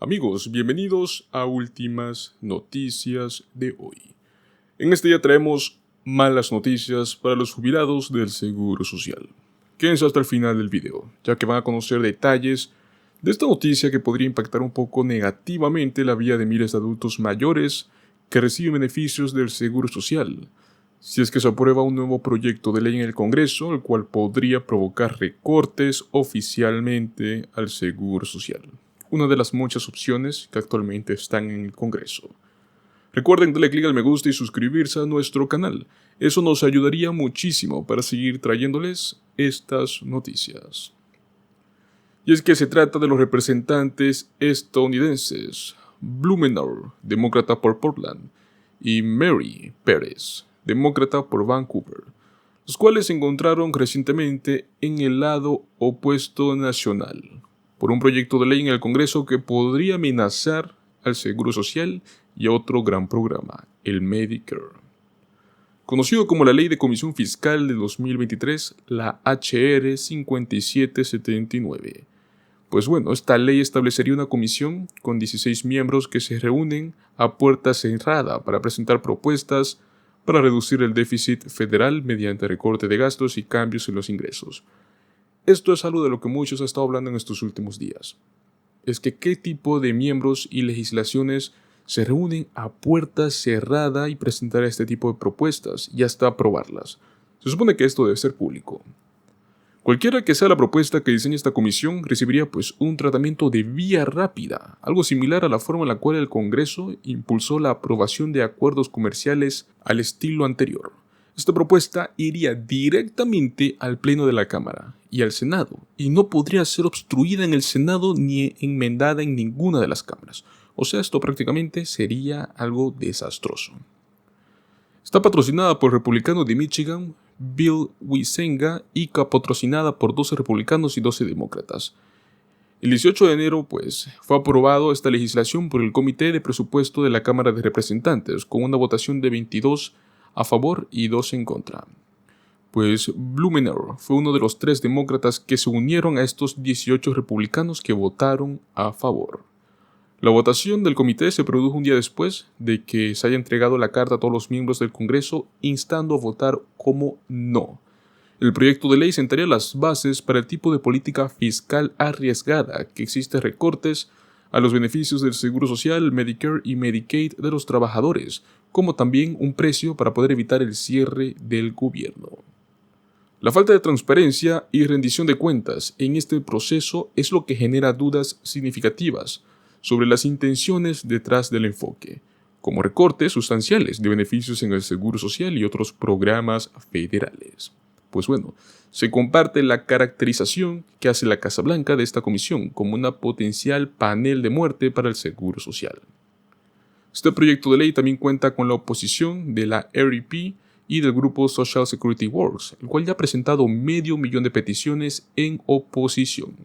Amigos, bienvenidos a Últimas Noticias de hoy. En este día traemos malas noticias para los jubilados del Seguro Social. Quédense hasta el final del video, ya que van a conocer detalles de esta noticia que podría impactar un poco negativamente la vida de miles de adultos mayores que reciben beneficios del Seguro Social, si es que se aprueba un nuevo proyecto de ley en el Congreso, el cual podría provocar recortes oficialmente al Seguro Social. Una de las muchas opciones que actualmente están en el Congreso. Recuerden darle clic al me gusta y suscribirse a nuestro canal. Eso nos ayudaría muchísimo para seguir trayéndoles estas noticias. Y es que se trata de los representantes estadounidenses Blumenauer, demócrata por Portland, y Mary Pérez, demócrata por Vancouver, los cuales se encontraron recientemente en el lado opuesto nacional por un proyecto de ley en el Congreso que podría amenazar al Seguro Social y a otro gran programa, el Medicare. Conocido como la Ley de Comisión Fiscal de 2023, la HR 5779. Pues bueno, esta ley establecería una comisión con 16 miembros que se reúnen a puerta cerrada para presentar propuestas para reducir el déficit federal mediante recorte de gastos y cambios en los ingresos. Esto es algo de lo que muchos han estado hablando en estos últimos días. Es que qué tipo de miembros y legislaciones se reúnen a puerta cerrada y presentar este tipo de propuestas y hasta aprobarlas. Se supone que esto debe ser público. Cualquiera que sea la propuesta que diseñe esta comisión recibiría pues un tratamiento de vía rápida, algo similar a la forma en la cual el Congreso impulsó la aprobación de acuerdos comerciales al estilo anterior. Esta propuesta iría directamente al Pleno de la Cámara y al Senado, y no podría ser obstruida en el Senado ni enmendada en ninguna de las cámaras. O sea, esto prácticamente sería algo desastroso. Está patrocinada por el republicano de Michigan, Bill Huizenga, y copatrocinada por 12 republicanos y 12 demócratas. El 18 de enero, fue aprobado esta legislación por el Comité de Presupuesto de la Cámara de Representantes, con una votación de 22 a favor y 2 en contra. Blumenauer fue uno de los 3 demócratas que se unieron a estos 18 republicanos que votaron a favor. La votación del comité se produjo un día después de que se haya entregado la carta a todos los miembros del Congreso instando a votar como no. El proyecto de ley sentaría las bases para el tipo de política fiscal arriesgada que existe recortes a los beneficios del Seguro Social, Medicare y Medicaid de los trabajadores, como también un precio para poder evitar el cierre del gobierno. La falta de transparencia y rendición de cuentas en este proceso es lo que genera dudas significativas sobre las intenciones detrás del enfoque, como recortes sustanciales de beneficios en el Seguro Social y otros programas federales. Se comparte la caracterización que hace la Casa Blanca de esta comisión como una potencial panel de muerte para el Seguro Social. Este proyecto de ley también cuenta con la oposición de la REP y del grupo Social Security Works, el cual ya ha presentado 500,000 de peticiones en oposición.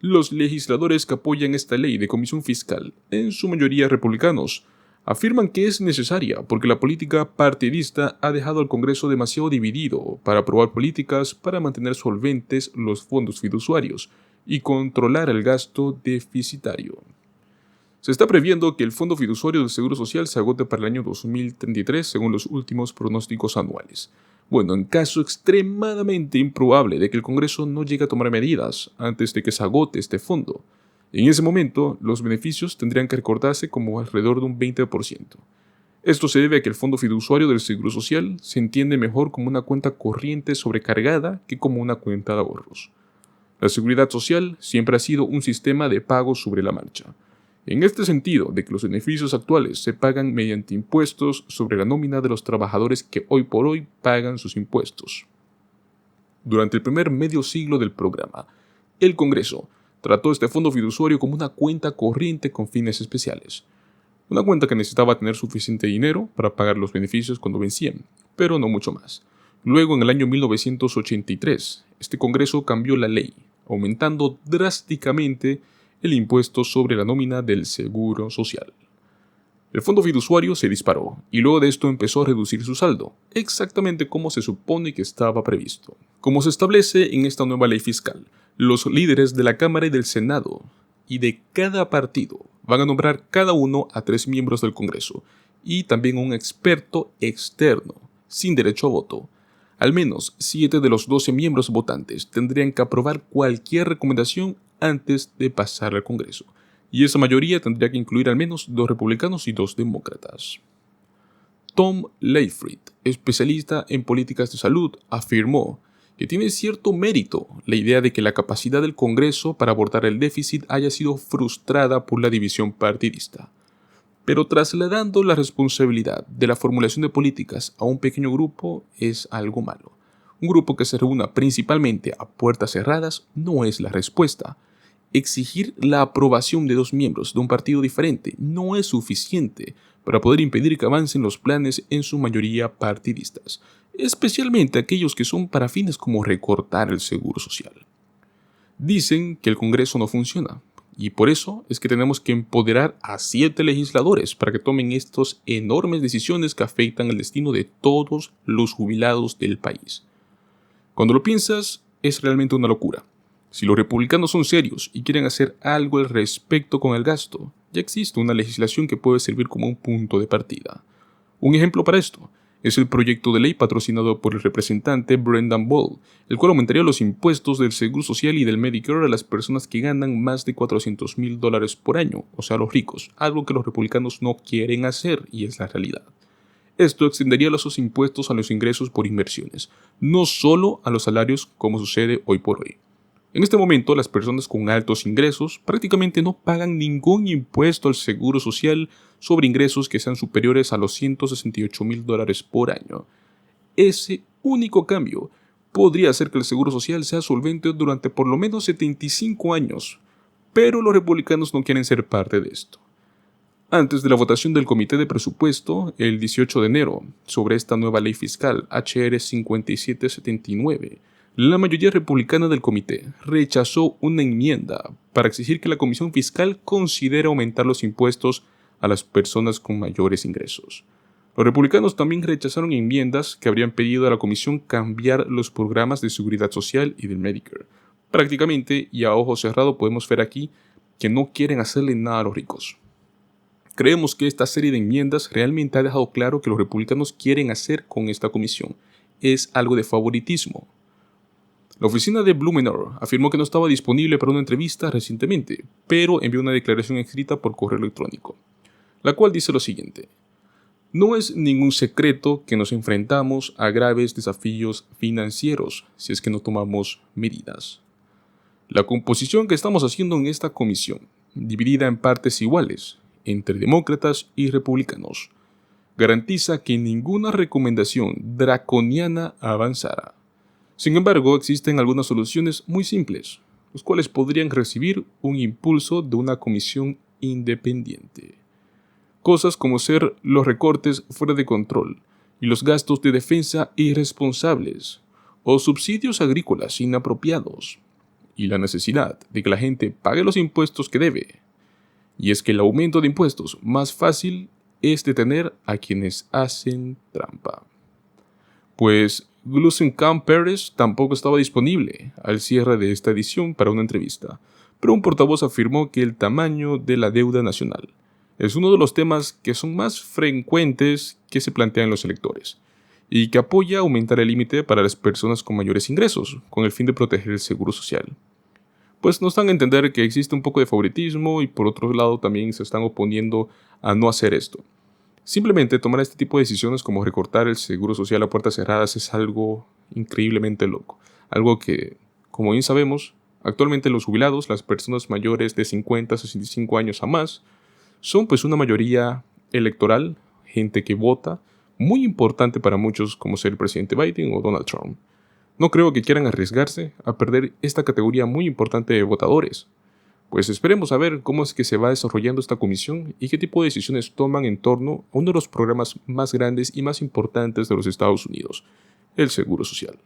Los legisladores que apoyan esta ley de comisión fiscal, en su mayoría republicanos, afirman que es necesaria porque la política partidista ha dejado al Congreso demasiado dividido para aprobar políticas para mantener solventes los fondos fiduciarios y controlar el gasto deficitario. Se está previendo que el Fondo Fiduciario del Seguro Social se agote para el año 2033 según los últimos pronósticos anuales. En caso extremadamente improbable de que el Congreso no llegue a tomar medidas antes de que se agote este fondo, en ese momento los beneficios tendrían que recortarse como alrededor de un 20%. Esto se debe a que el Fondo Fiduciario del Seguro Social se entiende mejor como una cuenta corriente sobrecargada que como una cuenta de ahorros. La Seguridad Social siempre ha sido un sistema de pago sobre la marcha. En este sentido, de que los beneficios actuales se pagan mediante impuestos sobre la nómina de los trabajadores que hoy por hoy pagan sus impuestos. Durante el primer medio siglo del programa, el Congreso trató este fondo fiduciario como una cuenta corriente con fines especiales. Una cuenta que necesitaba tener suficiente dinero para pagar los beneficios cuando vencían, pero no mucho más. Luego, en el año 1983, este Congreso cambió la ley, aumentando drásticamente el impuesto sobre la nómina del Seguro Social. El fondo fiduciario se disparó y luego de esto empezó a reducir su saldo, exactamente como se supone que estaba previsto. Como se establece en esta nueva ley fiscal, los líderes de la Cámara y del Senado y de cada partido. Van a nombrar cada uno a 3 miembros del Congreso y también un experto externo, sin derecho a voto. Al menos 7 de los 12 miembros votantes tendrían que aprobar cualquier recomendación antes de pasar al Congreso, y esa mayoría tendría que incluir al menos 2 republicanos y 2 demócratas. Tom Leifrid, especialista en políticas de salud, afirmó que tiene cierto mérito la idea de que la capacidad del Congreso para abordar el déficit haya sido frustrada por la división partidista. Pero trasladando la responsabilidad de la formulación de políticas a un pequeño grupo es algo malo. Un grupo que se reúna principalmente a puertas cerradas no es la respuesta. Exigir la aprobación de 2 miembros de un partido diferente no es suficiente para poder impedir que avancen los planes en su mayoría partidistas, especialmente aquellos que son para fines como recortar el seguro social. Dicen que el Congreso no funciona, y por eso es que tenemos que empoderar a 7 legisladores para que tomen estas enormes decisiones que afectan el destino de todos los jubilados del país. Cuando lo piensas, es realmente una locura. Si los republicanos son serios y quieren hacer algo al respecto con el gasto, ya existe una legislación que puede servir como un punto de partida. Un ejemplo para esto es el proyecto de ley patrocinado por el representante Brendan Ball, el cual aumentaría los impuestos del Seguro Social y del Medicare a las personas que ganan más de $400,000 por año, o sea, los ricos, algo que los republicanos no quieren hacer y es la realidad. Esto extendería los impuestos a los ingresos por inversiones, no solo a los salarios como sucede hoy por hoy. En este momento, las personas con altos ingresos prácticamente no pagan ningún impuesto al seguro social sobre ingresos que sean superiores a los $168,000 por año. Ese único cambio podría hacer que el seguro social sea solvente durante por lo menos 75 años, pero los republicanos no quieren ser parte de esto. Antes de la votación del Comité de Presupuesto, el 18 de enero, sobre esta nueva ley fiscal, HR 5779, la mayoría republicana del comité rechazó una enmienda para exigir que la Comisión Fiscal considere aumentar los impuestos a las personas con mayores ingresos. Los republicanos también rechazaron enmiendas que habrían pedido a la Comisión cambiar los programas de seguridad social y del Medicare. Prácticamente, y a ojo cerrado podemos ver aquí, que no quieren hacerle nada a los ricos. Creemos que esta serie de enmiendas realmente ha dejado claro que los republicanos quieren hacer con esta comisión. Es algo de favoritismo. La oficina de Blumenauer afirmó que no estaba disponible para una entrevista recientemente, pero envió una declaración escrita por correo electrónico, la cual dice lo siguiente: no es ningún secreto que nos enfrentamos a graves desafíos financieros si es que no tomamos medidas. La composición que estamos haciendo en esta comisión, dividida en partes iguales, entre demócratas y republicanos, garantiza que ninguna recomendación draconiana avanzará. Sin embargo, existen algunas soluciones muy simples, los cuales podrían recibir un impulso de una comisión independiente. Cosas como ser los recortes fuera de control y los gastos de defensa irresponsables, o subsidios agrícolas inapropiados, y la necesidad de que la gente pague los impuestos que debe. Y es que el aumento de impuestos más fácil es detener a quienes hacen trampa. Pues Glusenkamp Pérez tampoco estaba disponible al cierre de esta edición para una entrevista, pero un portavoz afirmó que el tamaño de la deuda nacional es uno de los temas que son más frecuentes que se plantean los electores, y que apoya aumentar el límite para las personas con mayores ingresos, con el fin de proteger el seguro social. Pues nos dan a entender que existe un poco de favoritismo y por otro lado también se están oponiendo a no hacer esto. Simplemente tomar este tipo de decisiones como recortar el seguro social a puertas cerradas es algo increíblemente loco. Algo que, como bien sabemos, actualmente los jubilados, las personas mayores de 50 a 65 años a más, son pues una mayoría electoral, gente que vota, muy importante para muchos como ser el presidente Biden o Donald Trump. No creo que quieran arriesgarse a perder esta categoría muy importante de votadores. Pues esperemos a ver cómo es que se va desarrollando esta comisión y qué tipo de decisiones toman en torno a uno de los programas más grandes y más importantes de los Estados Unidos, el Seguro Social.